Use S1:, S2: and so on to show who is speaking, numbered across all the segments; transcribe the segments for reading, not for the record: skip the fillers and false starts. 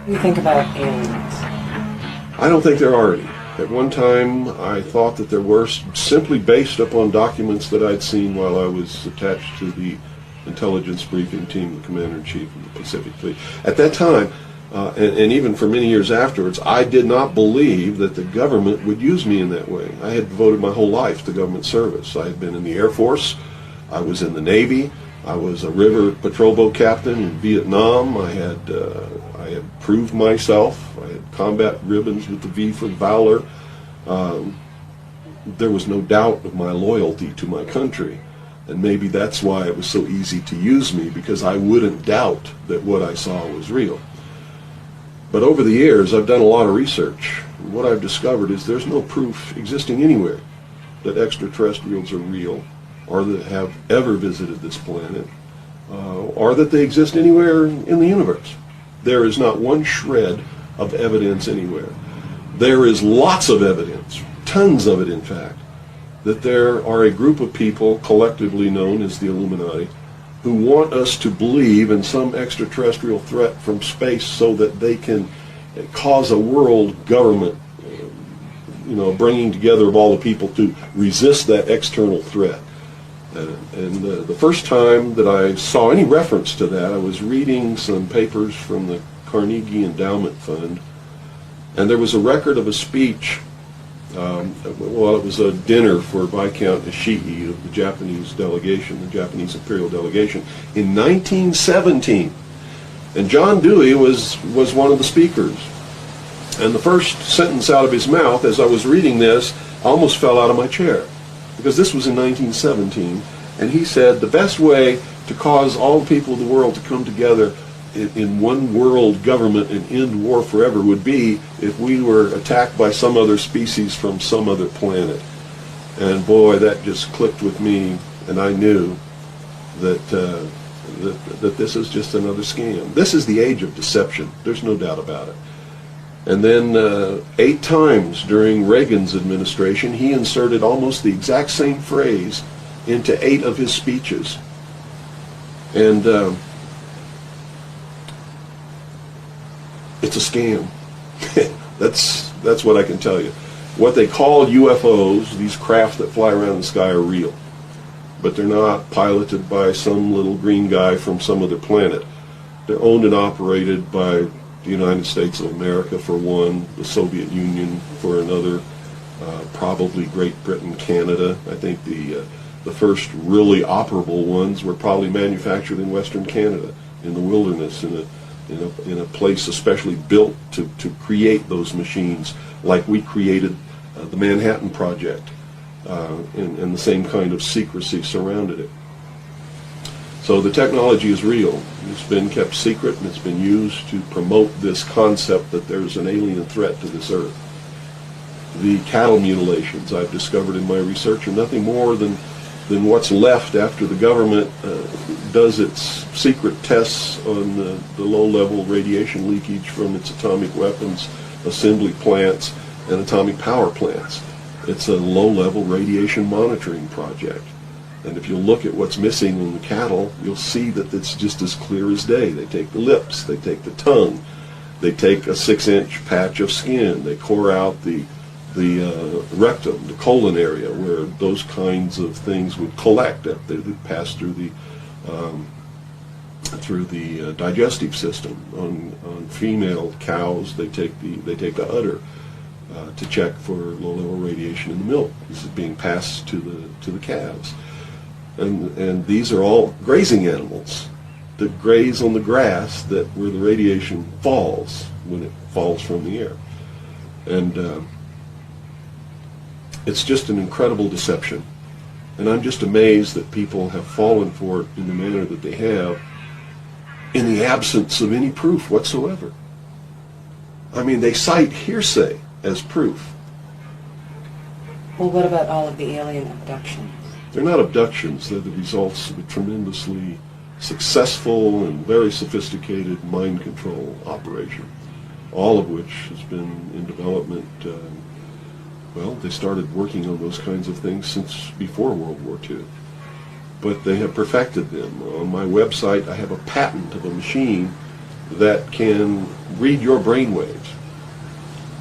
S1: What do you think about aliens?
S2: I don't think there are any. At one time, I thought that there were, simply based upon documents that I'd seen while I was attached to the intelligence briefing team, the Commander-in-Chief of the Pacific Fleet. At that time, and even for many years afterwards, I did not believe that the government would use me in that way. I had devoted my whole life to government service. I had been in the Air Force, I was in the Navy, I was a river patrol boat captain in Vietnam. I had proved myself. I had combat ribbons with the V for Valor. There was no doubt of my loyalty to my country. And maybe that's why it was so easy to use me, because I wouldn't doubt that what I saw was real. But over the years, I've done a lot of research. And what I've discovered is there's no proof existing anywhere that extraterrestrials are real, or that have ever visited this planet, or that they exist anywhere in the universe. There is not one shred of evidence anywhere. There is lots of evidence, tons of it in fact, that there are a group of people collectively known as the Illuminati who want us to believe in some extraterrestrial threat from space so that they can cause a world government, bringing together of all the people to resist that external threat. And the first time that I saw any reference to that, I was reading some papers from the Carnegie Endowment Fund, and there was a record of a speech. It was a dinner for Viscount Ishii of the Japanese delegation, the Japanese Imperial delegation, in 1917. And John Dewey was one of the speakers. And the first sentence out of his mouth, as I was reading this, I almost fell out of my chair, because this was in 1917, and he said the best way to cause all the people of the world to come together in one world government and end war forever would be if we were attacked by some other species from some other planet. And boy, that just clicked with me, and I knew that that this is just another scam. This is the age of deception. There's no doubt about it. And then 8 times during Reagan's administration, he inserted almost the exact same phrase into 8 of his speeches. And it's a scam. That's what I can tell you. What they call UFOs, these craft that fly around the sky, are real. But they're not piloted by some little green guy from some other planet. They're owned and operated by the United States of America for one, the Soviet Union for another, probably Great Britain, Canada. I think the first really operable ones were probably manufactured in Western Canada, in the wilderness, in a place especially built to create those machines, like we created the Manhattan Project, and the same kind of secrecy surrounded it. So the technology is real. It's been kept secret, and it's been used to promote this concept that there's an alien threat to this earth. The cattle mutilations I've discovered in my research are nothing more than what's left after the government does its secret tests on the low-level radiation leakage from its atomic weapons assembly plants and atomic power plants. It's a low-level radiation monitoring project. And if you look at what's missing in the cattle, you'll see that it's just as clear as day. They take the lips, they take the tongue, they take a 6-inch patch of skin, they core out the rectum, the colon area, where those kinds of things would collect. They would pass through the digestive system. On female cows, they take the udder to check for low-level radiation in the milk. This is being passed to the calves. And these are all grazing animals that graze on the grass where the radiation falls when it falls from the air. And it's just an incredible deception. And I'm just amazed that people have fallen for it in the manner that they have in the absence of any proof whatsoever. I mean, they cite hearsay as proof.
S1: Well, what about all of the alien abductions?
S2: They're not abductions. They're the results of a tremendously successful and very sophisticated mind control operation, all of which has been in development. They started working on those kinds of things since before World War II. But they have perfected them. On my website, I have a patent of a machine that can read your brainwaves,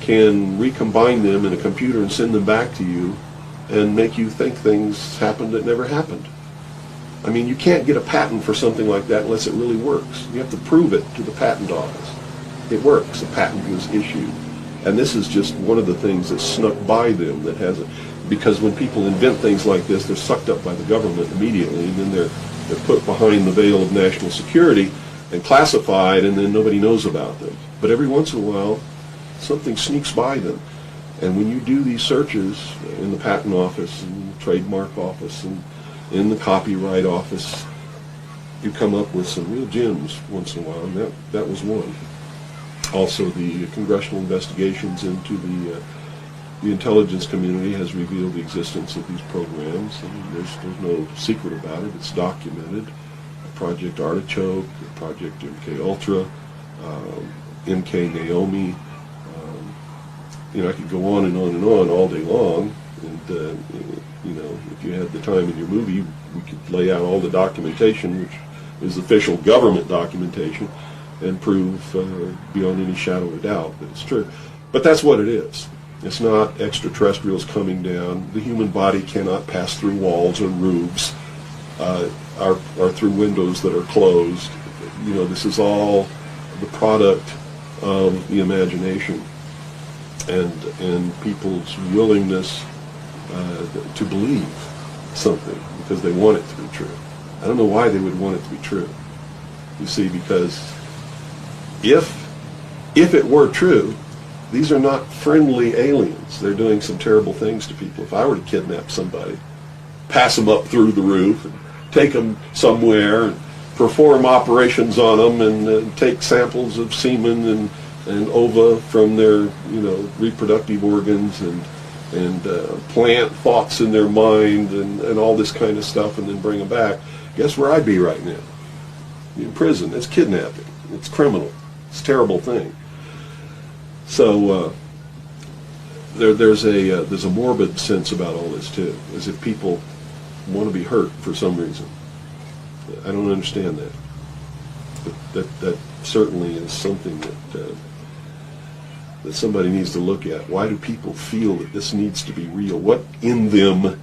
S2: can recombine them in a computer and send them back to you and make you think things happened that never happened. I mean, you can't get a patent for something like that unless it really works. You have to prove it to the patent office. It works. A patent was issued. And this is just one of the things that snuck by them that hasn't, because when people invent things like this, they're sucked up by the government immediately, and then they're put behind the veil of national security and classified, and then nobody knows about them. But every once in a while, something sneaks by them. And when you do these searches in the patent office and the trademark office and in the copyright office, you come up with some real gems once in a while, and that was one. Also, the congressional investigations into the intelligence community has revealed the existence of these programs, and there's no secret about it. It's documented. Project Artichoke, Project MK Ultra, MK Naomi. I could go on and on and on all day long. And if you had the time in your movie, we could lay out all the documentation, which is official government documentation, and prove beyond any shadow of doubt that it's true. But that's what it is. It's not extraterrestrials coming down. The human body cannot pass through walls and roofs, or through windows that are closed. This is all the product of the imagination and people's willingness to believe something because they want it to be true. I don't know why they would want it to be true. You see, because if it were true, these are not friendly aliens. They're doing some terrible things to people. If I were to kidnap somebody, pass them up through the roof, and take them somewhere, and perform operations on them, and take samples of semen and ova from their reproductive organs, and plant thoughts in their mind, and all this kind of stuff, and then bring them back, guess where I'd be right now? In prison. It's kidnapping. It's criminal. It's a terrible thing. So there's a morbid sense about all this too, as if people want to be hurt for some reason. I don't understand that. But that certainly is something that somebody needs to look at. Why do people feel that this needs to be real? What in them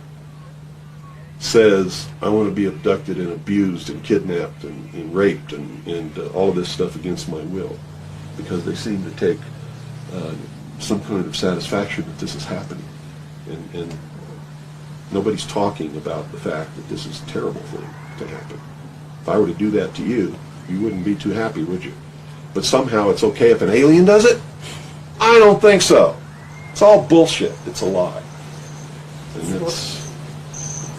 S2: says, I want to be abducted and abused and kidnapped and raped and all of this stuff against my will? Because they seem to take some kind of satisfaction that this is happening. And nobody's talking about the fact that this is a terrible thing to happen. If I were to do that to you, you wouldn't be too happy, would you? But somehow it's okay if an alien does it? I don't think so. It's all bullshit. It's a lie. And it's...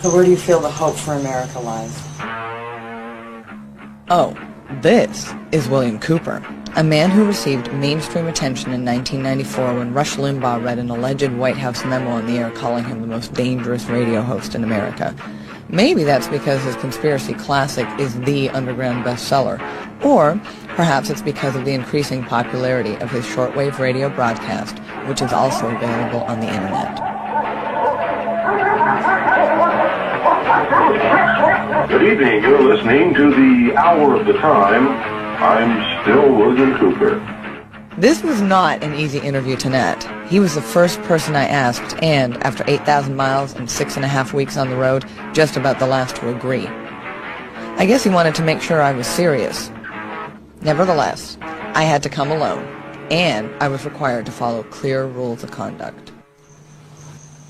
S1: So where do you feel the hope for America lies?
S3: Oh, this is William Cooper, a man who received mainstream attention in 1994 when Rush Limbaugh read an alleged White House memo on the air calling him the most dangerous radio host in America. Maybe that's because his conspiracy classic is the underground bestseller, or perhaps it's because of the increasing popularity of his shortwave radio broadcast, which is also available on the internet.
S4: Good evening. You're listening to the Hour of the Time. I'm still William Cooper.
S3: This was not an easy interview to net. He was the first person I asked, and after 8,000 miles and 6.5 weeks on the road, just about the last to agree. I guess he wanted to make sure I was serious. Nevertheless, I had to come alone, and I was required to follow clear rules of conduct.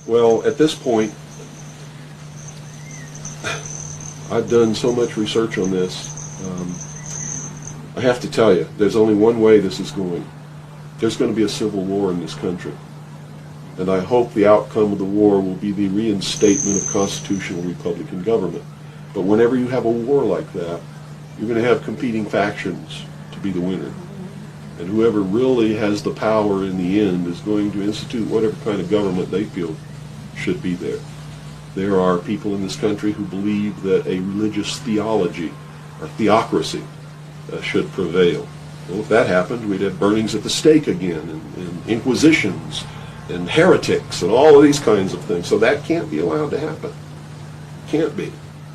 S2: Well, at this point, I've done so much research on this. I have to tell you, there's only one way this is going. There's going to be a civil war in this country. And I hope the outcome of the war will be the reinstatement of constitutional Republican government. But whenever you have a war like that, you're going to have competing factions to be the winner. And whoever really has the power in the end is going to institute whatever kind of government they feel should be there. There are people in this country who believe that a religious theology or theocracy should prevail. Well, if that happened, we'd have burnings at the stake again, and inquisitions, and heretics, and all of these kinds of things. So that can't be allowed to happen. Can't be.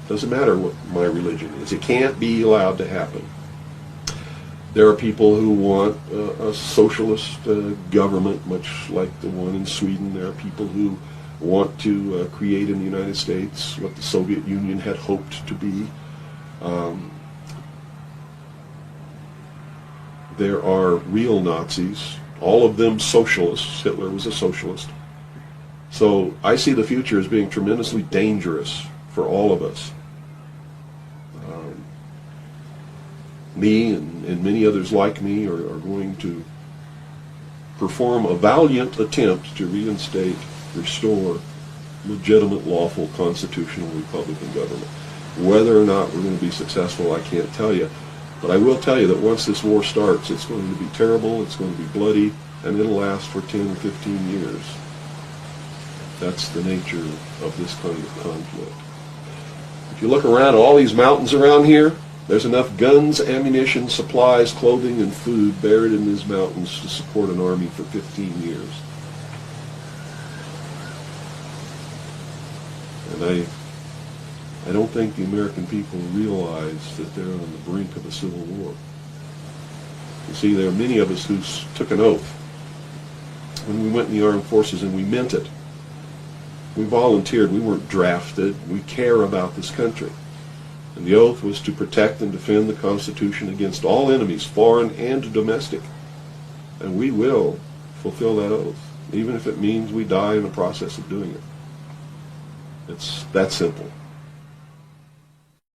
S2: Doesn't matter what my religion is. It can't be allowed to happen. There are people who want a socialist government, much like the one in Sweden. There are people who want to create in the United States what the Soviet Union had hoped to be. There are real Nazis, all of them socialists. Hitler was a socialist. So I see the future as being tremendously dangerous for all of us. Me and many others like me are going to perform a valiant attempt to reinstate, restore legitimate, lawful, constitutional Republican government. Whether or not we're going to be successful, I can't tell you. But I will tell you that once this war starts, it's going to be terrible, it's going to be bloody, and it'll last for 10 or 15 years. That's the nature of this kind of conflict. If you look around at all these mountains around here, there's enough guns, ammunition, supplies, clothing, and food buried in these mountains to support an army for 15 years. And I don't think the American people realize that they're on the brink of a civil war. You see, there are many of us who took an oath when we went in the armed forces, and we meant it. We volunteered. We weren't drafted. We care about this country. And the oath was to protect and defend the Constitution against all enemies, foreign and domestic. And we will fulfill that oath, even if it means we die in the process of doing it. It's that simple.